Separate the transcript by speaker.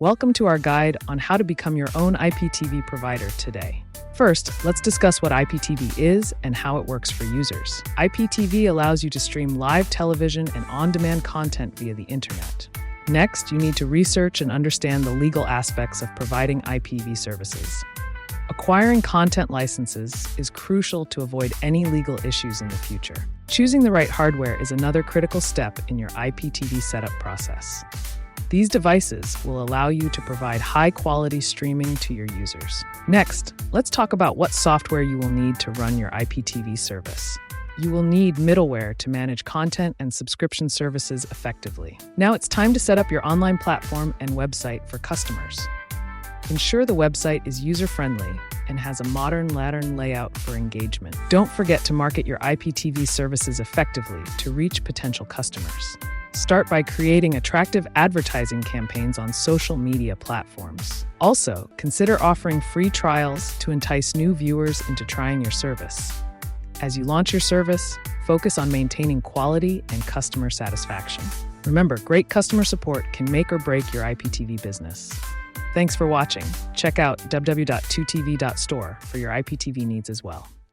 Speaker 1: Welcome to our guide on how to become your own IPTV provider today. First, let's discuss what IPTV is and how it works for users. IPTV allows you to stream live television and on-demand content via the internet. Next, you need to research and understand the legal aspects of providing IPTV services. Acquiring content licenses is crucial to avoid any legal issues in the future. Choosing the right hardware is another critical step in your IPTV setup process. These devices will allow you to provide high-quality streaming to your users. Next, let's talk about what software you will need to run your IPTV service. You will need middleware to manage content and subscription services effectively. Now it's time to set up your online platform and website for customers. Ensure the website is user-friendly and has a modern layout for engagement. Don't forget to market your IPTV services effectively to reach potential customers. Start by creating attractive advertising campaigns on social media platforms. Also, consider offering free trials to entice new viewers into trying your service. As you launch your service, focus on maintaining quality and customer satisfaction. Remember, great customer support can make or break your IPTV business. Thanks for watching. Check out www.2tv.store for your IPTV needs as well.